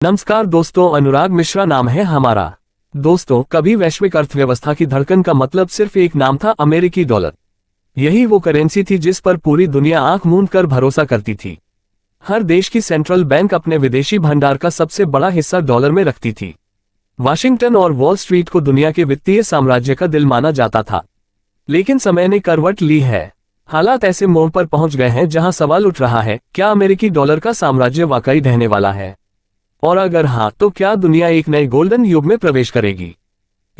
नमस्कार दोस्तों, अनुराग मिश्रा नाम है हमारा। दोस्तों, कभी वैश्विक अर्थव्यवस्था की धड़कन का मतलब सिर्फ एक नाम था, अमेरिकी डॉलर। यही वो करेंसी थी जिस पर पूरी दुनिया आंख मूंद कर भरोसा करती थी। हर देश की सेंट्रल बैंक अपने विदेशी भंडार का सबसे बड़ा हिस्सा डॉलर में रखती थी। वाशिंगटन और वॉल स्ट्रीट को दुनिया के वित्तीय साम्राज्य का दिल माना जाता था। लेकिन समय ने करवट ली है। हालात ऐसे मोड़ पर पहुंच गए हैं जहां सवाल उठ रहा है, क्या अमेरिकी डॉलर का साम्राज्य वाकई ढहने वाला है? और अगर हाँ, तो क्या दुनिया एक नए गोल्डन युग में प्रवेश करेगी?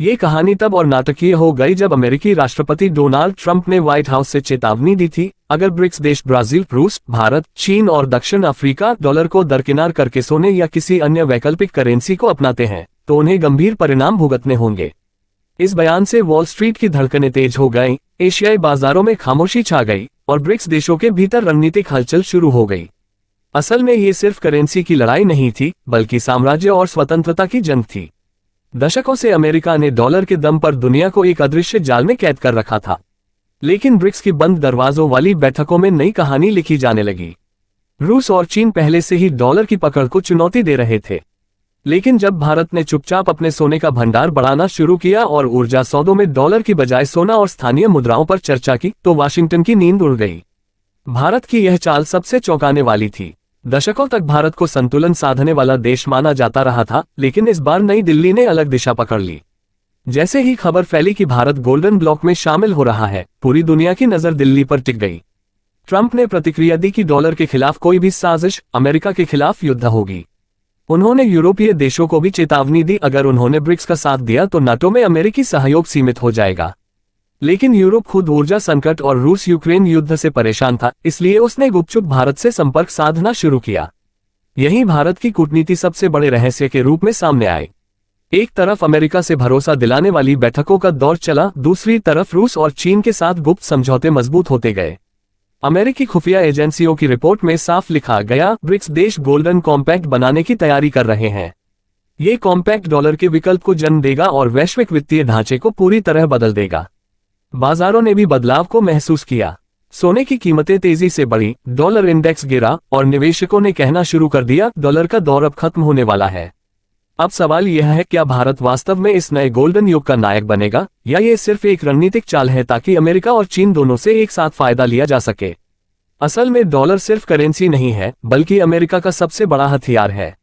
ये कहानी तब और नाटकीय हो गई जब अमेरिकी राष्ट्रपति डोनाल्ड ट्रंप ने व्हाइट हाउस से चेतावनी दी थी, अगर ब्रिक्स देश ब्राजील, रूस, भारत, चीन और दक्षिण अफ्रीका डॉलर को दरकिनार करके सोने या किसी अन्य वैकल्पिक करेंसी को अपनाते हैं तो उन्हें गंभीर परिणाम भुगतने होंगे। इस बयान से वॉल स्ट्रीट की धड़कनें तेज हो गईं, एशियाई बाजारों में खामोशी छा गई और ब्रिक्स देशों के भीतर रणनीतिक हलचल शुरू हो गई। असल में ये सिर्फ करेंसी की लड़ाई नहीं थी, बल्कि साम्राज्य और स्वतंत्रता की जंग थी। दशकों से अमेरिका ने डॉलर के दम पर दुनिया को एक अदृश्य जाल में कैद कर रखा था। लेकिन ब्रिक्स की बंद दरवाजों वाली बैठकों में नई कहानी लिखी जाने लगी। रूस और चीन पहले से ही डॉलर की पकड़ को चुनौती दे रहे थे। लेकिन जब भारत ने चुपचाप अपने सोने का भंडार बढ़ाना शुरू किया और ऊर्जा सौदों में डॉलर की बजाय सोना और स्थानीय मुद्राओं पर चर्चा की, तो वाशिंगटन की नींद उड़ गई। भारत की यह चाल सबसे चौंकाने वाली थी। दशकों तक भारत को संतुलन साधने वाला देश माना जाता रहा था, लेकिन इस बार नई दिल्ली ने अलग दिशा पकड़ ली। जैसे ही खबर फैली कि भारत गोल्डन ब्लॉक में शामिल हो रहा है, पूरी दुनिया की नजर दिल्ली पर टिक गई। ट्रंप ने प्रतिक्रिया दी कि डॉलर के खिलाफ कोई भी साजिश अमेरिका के खिलाफ युद्ध होगी। उन्होंने यूरोपीय देशों को भी चेतावनी दी, अगर उन्होंने ब्रिक्स का साथ दिया तो नाटो में अमेरिकी सहयोग सीमित हो जाएगा। लेकिन यूरोप खुद ऊर्जा संकट और रूस यूक्रेन युद्ध से परेशान था, इसलिए उसने गुपचुप भारत से संपर्क साधना शुरू किया। यही भारत की कूटनीति सबसे बड़े रहस्य के रूप में सामने आई। एक तरफ अमेरिका से भरोसा दिलाने वाली बैठकों का दौर चला, दूसरी तरफ रूस और चीन के साथ गुप्त समझौते मजबूत होते गए। अमेरिकी खुफिया एजेंसियों की रिपोर्ट में साफ लिखा गया, ब्रिक्स देश गोल्डन कॉम्पैक्ट बनाने की तैयारी कर रहे हैं। ये कॉम्पैक्ट डॉलर के विकल्प को जन्म देगा और वैश्विक वित्तीय ढांचे को पूरी तरह बदल देगा। बाजारों ने भी बदलाव को महसूस किया। सोने की कीमतें तेजी से बढ़ी, डॉलर इंडेक्स गिरा और निवेशकों ने कहना शुरू कर दिया, डॉलर का दौर अब खत्म होने वाला है। अब सवाल यह है, क्या भारत वास्तव में इस नए गोल्डन युग का नायक बनेगा, या ये सिर्फ एक रणनीतिक चाल है ताकि अमेरिका और चीन दोनों से एक साथ फायदा लिया जा सके? असल में डॉलर सिर्फ करेंसी नहीं है, बल्कि अमेरिका का सबसे बड़ा हथियार है।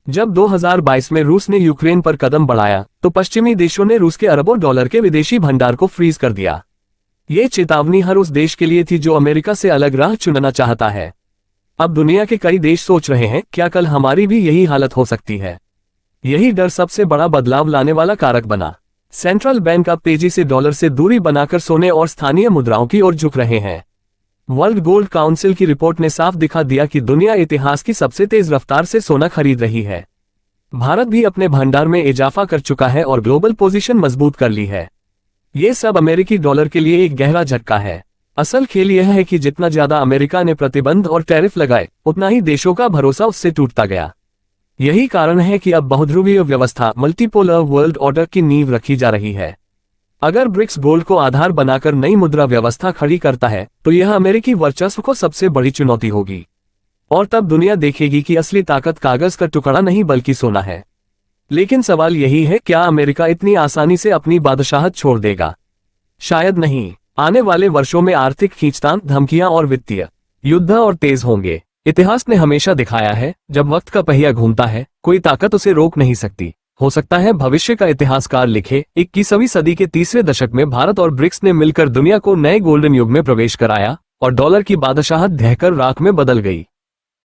जब 2022 में रूस ने यूक्रेन पर कदम बढ़ाया, तो पश्चिमी देशों ने रूस के अरबों डॉलर के विदेशी भंडार को फ्रीज कर दिया। ये चेतावनी हर उस देश के लिए थी जो अमेरिका से अलग राह चुनना चाहता है। अब दुनिया के कई देश सोच रहे हैं, क्या कल हमारी भी यही हालत हो सकती है? यही डर सबसे बड़ा बदलाव लाने वाला कारक बना। सेंट्रल बैंक अब तेजी से डॉलर से दूरी बनाकर सोने और स्थानीय मुद्राओं की ओर झुक रहे हैं। वर्ल्ड गोल्ड काउंसिल की रिपोर्ट ने साफ दिखा दिया कि दुनिया इतिहास की सबसे तेज रफ्तार से सोना खरीद रही है। भारत भी अपने भंडार में इजाफा कर चुका है और ग्लोबल पोजीशन मजबूत कर ली है। ये सब अमेरिकी डॉलर के लिए एक गहरा झटका है। असल खेल यह है कि जितना ज्यादा अमेरिका ने प्रतिबंध और टैरिफ लगाए, उतना ही देशों का भरोसा उससे टूटता गया। यही कारण है कि अब बहुध्रुवीय व्यवस्था, मल्टीपोलर वर्ल्ड ऑर्डर की नींव रखी जा रही है। अगर ब्रिक्स गोल्ड को आधार बनाकर नई मुद्रा व्यवस्था खड़ी करता है, तो यह अमेरिकी वर्चस्व को सबसे बड़ी चुनौती होगी। और तब दुनिया देखेगी कि असली ताकत कागज का टुकड़ा नहीं बल्कि सोना है। लेकिन सवाल यही है, क्या अमेरिका इतनी आसानी से अपनी बादशाहत छोड़ देगा? शायद नहीं। आने वाले वर्षों में आर्थिक खींचतान, धमकियां और वित्तीय युद्ध और तेज होंगे। इतिहास ने हमेशा दिखाया है, जब वक्त का पहिया घूमता है, कोई ताकत उसे रोक नहीं सकती। हो सकता है भविष्य का इतिहासकार लिखे, 21वीं सदी के तीसरे दशक में भारत और ब्रिक्स ने मिलकर दुनिया को नए गोल्डन युग में प्रवेश कराया और डॉलर की बादशाहत ढहकर राख में बदल गई।